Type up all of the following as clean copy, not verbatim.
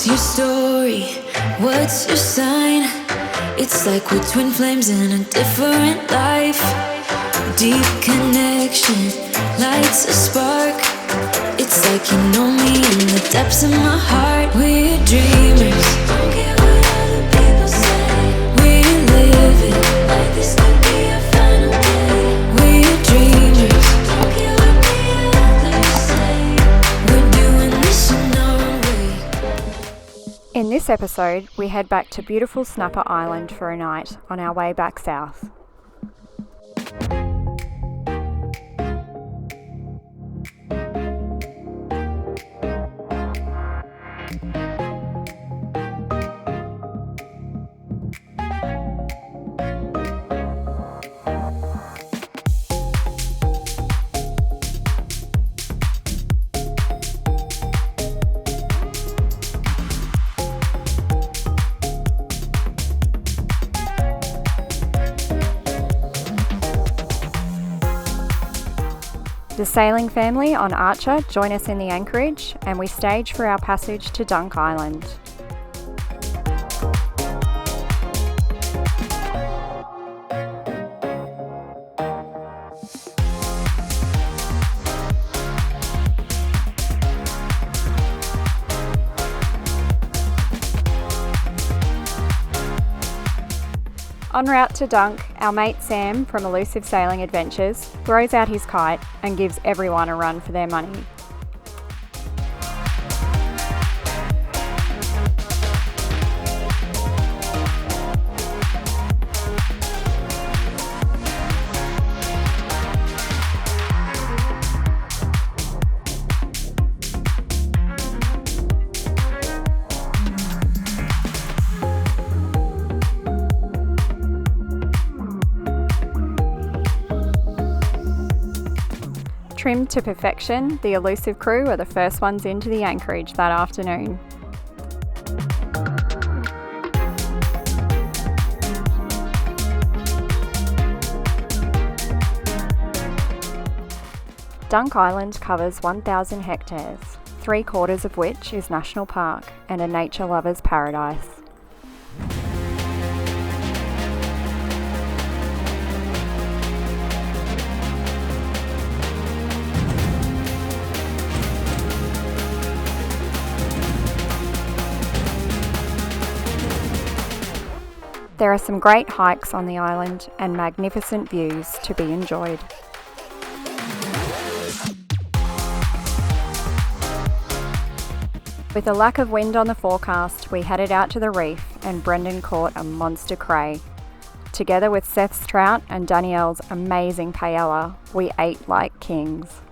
What's your story? What's your sign? It's like we're twin flames in a different life. Deep connection lights a spark. It's like you know me in the depths of my heart. We're dreamers, don't care what other people say. We live it like this could be our final day. We're dreamers, don't care what the others say. We're doing this in our own way. In this episode, we head back to beautiful Snapper Island for a night on our way back south. The sailing family on Archer join us in the anchorage and we stage for our passage to Dunk Island. En route to Dunk, our mate Sam from Allusive Sailing Adventures throws out his kite and gives everyone a run for their money. Trimmed to perfection, the Allusive crew are the first ones into the anchorage that afternoon. Dunk Island covers 1,000 hectares, 3/4 of which is national park and a nature lover's paradise. There are some great hikes on the island and magnificent views to be enjoyed. With a lack of wind on the forecast, we headed out to the reef and Brendan caught a monster cray. Together with Seth's trout and Danielle's amazing paella, we ate like kings.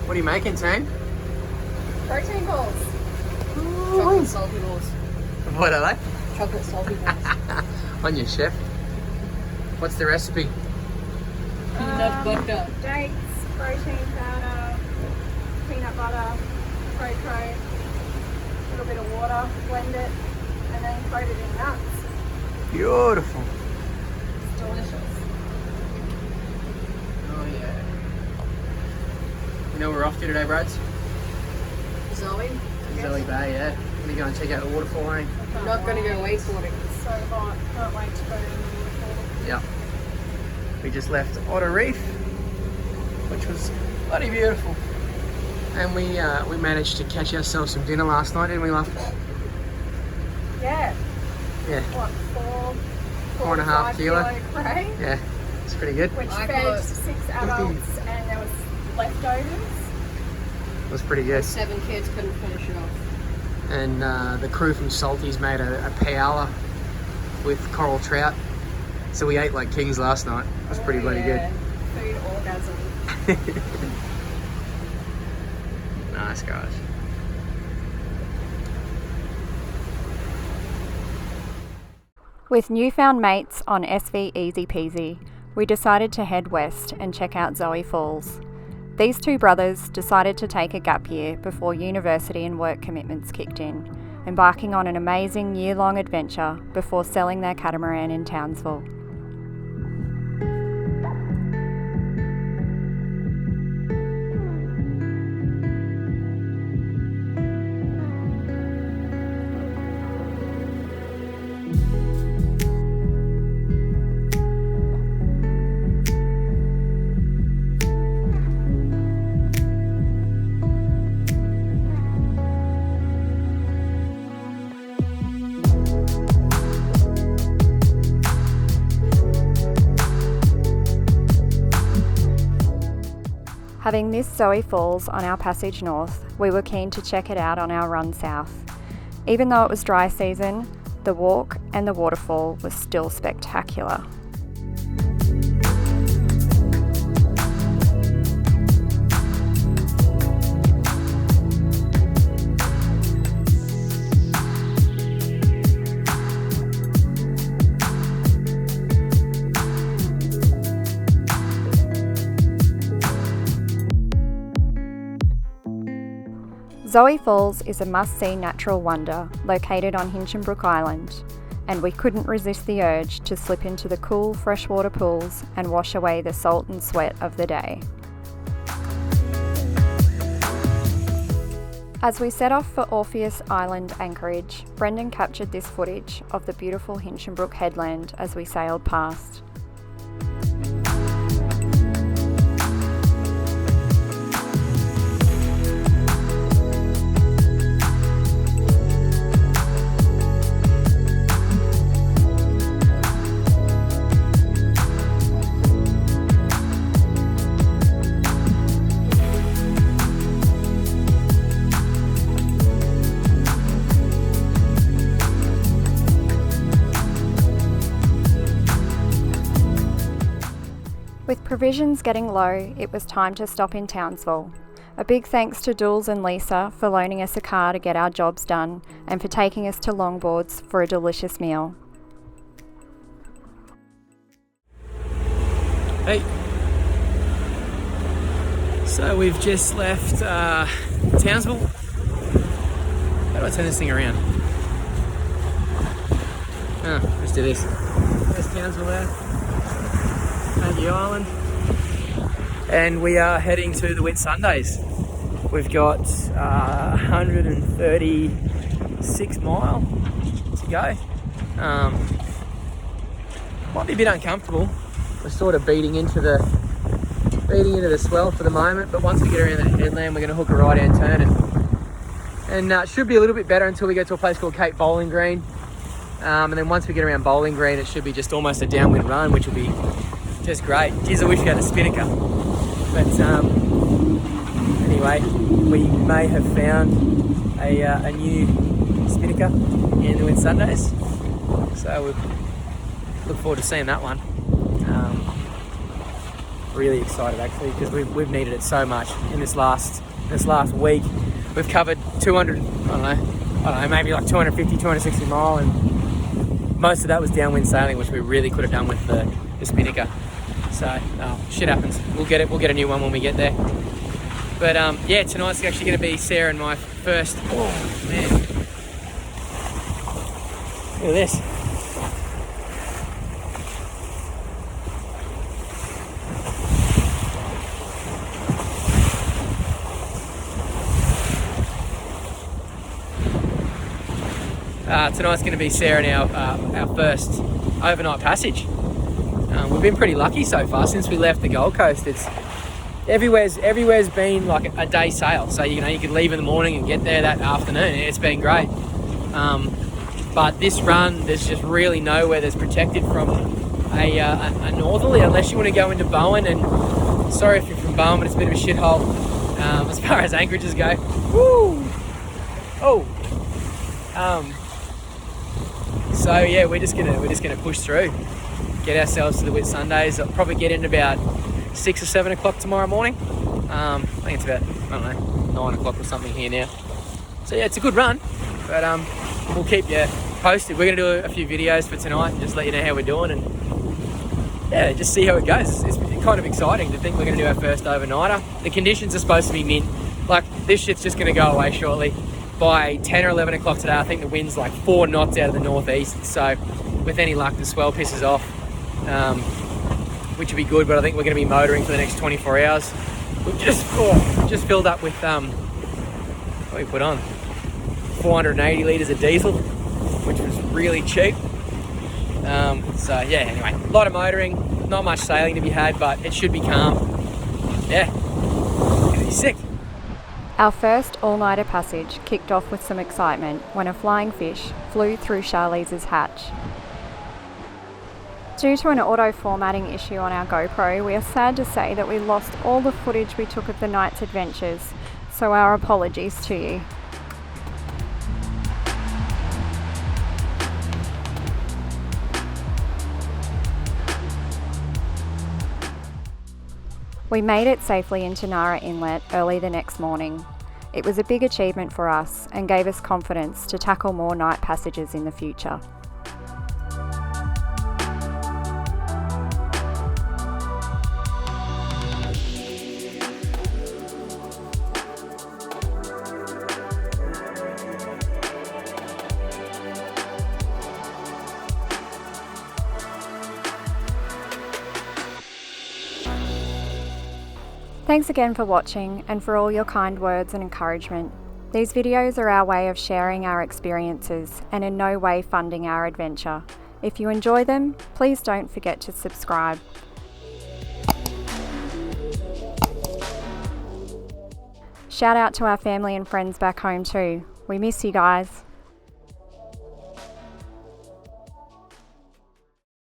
What are you making, team? Protein balls. Chocolate salty balls. What are they? Chocolate salty balls. On your chef. What's the recipe? Peanut butter. Dates, protein powder, peanut butter, cray, a little bit of water, blend it, and then coat it in nuts. Beautiful. It's delicious. Oh yeah. You know where we're off to today, Brads? Zoe. Zoe Bay, yeah. We're going to go and check out the waterfall, eh? I'm not going to go wakeboarding. It's so hot. Can't wait to go to the waterfall. Yep. We just left Otter Reef, which was bloody beautiful. And we managed to catch ourselves some dinner last night, didn't we, love? Yeah. Yeah. What, 4.5 kilo. Cray, Yeah, it's pretty good. which I fed got 6 adults and there was leftovers. It was pretty good. 7 kids couldn't finish it off. And the crew from Salty's made a paella with coral trout. So we ate like kings last night. It was pretty bloody Yeah. Food orgasm. good. Nice, guys. With newfound mates on SV Easy Peasy, we decided to head west and check out Zoe Falls. These two brothers decided to take a gap year before university and work commitments kicked in, embarking on an amazing year-long adventure before selling their catamaran in Townsville. Having missed Zoe Falls on our passage north, we were keen to check it out on our run south. Even though it was dry season, the walk and the waterfall was still spectacular. Zoe Falls is a must-see natural wonder located on Hinchinbrook Island, and we couldn't resist the urge to slip into the cool freshwater pools and wash away the salt and sweat of the day. As we set off for Orpheus Island anchorage, Brendan captured this footage of the beautiful Hinchinbrook headland as we sailed past. With provisions getting low, it was time to stop in Townsville. A big thanks to Dools and Lisa for loaning us a car to get our jobs done and for taking us to Longboards for a delicious meal. Hey, so we've just left Townsville. How do I turn this thing around? Oh, let's do this. There's Townsville there. Peasy Island, and we are heading to the Whitsundays. We've got 136 mile to go. Might be a bit uncomfortable. We're sort of beating into the swell for the moment, but once we get around the headland, we're going to hook a right-hand turn, and it should be a little bit better until we get to a place called Cape Bowling Green, and then once we get around Bowling Green, it should be just almost a downwind run, which will be just great. Geez, I wish we had a spinnaker. But anyway, we may have found a new spinnaker in the Whitsundays. So we look forward to seeing that one. Really excited actually, because we've needed it so much in this last week. We've covered 200, I don't know, maybe like 250, 260 mile, and most of that was downwind sailing, which we really could have done with the spinnaker. So shit happens. We'll get a new one when we get there. But yeah, tonight's actually going to be Sarah and my first. Oh man, look at this. Tonight's going to be Sarah and our first overnight passage. We've been pretty lucky so far since we left the Gold Coast. It's everywhere's been like a day sail. So you could leave in the morning and get there that afternoon. It's been great. But this run, there's just really nowhere that's protected from a northerly, unless you want to go into Bowen. And sorry if you're from Bowen, but it's a bit of a shithole as far as anchorages go. Woo! Oh. So yeah, we're just gonna push through, get ourselves to the Whitsundays. I'll probably get in about 6 or 7 o'clock tomorrow morning. I think it's about, I don't know, 9 o'clock or something here now. So yeah, it's a good run, but we'll keep you posted. We're gonna do a few videos for tonight and just let you know how we're doing, and yeah, just see how it goes. It's kind of exciting to think we're gonna do our first overnighter. The conditions are supposed to be mint. Like, this shit's just gonna go away shortly. By 10 or 11 o'clock today, I think the wind's like 4 knots out of the northeast. So with any luck, the swell pisses off, which would be good. But I think we're going to be motoring for the next 24 hours. We've just filled up with, what we put on? 480 litres of diesel, which was really cheap. So yeah, anyway, a lot of motoring, not much sailing to be had, but it should be calm. Yeah, it's going to be sick. Our first all-nighter passage kicked off with some excitement when a flying fish flew through Charlize's hatch. Due to an auto-formatting issue on our GoPro, we are sad to say that we lost all the footage we took of the night's adventures, so our apologies to you. We made it safely into Nara Inlet early the next morning. It was a big achievement for us and gave us confidence to tackle more night passages in the future. Thanks again for watching and for all your kind words and encouragement. These videos are our way of sharing our experiences and in no way funding our adventure. If you enjoy them, please don't forget to subscribe. Shout out to our family and friends back home too. We miss you guys.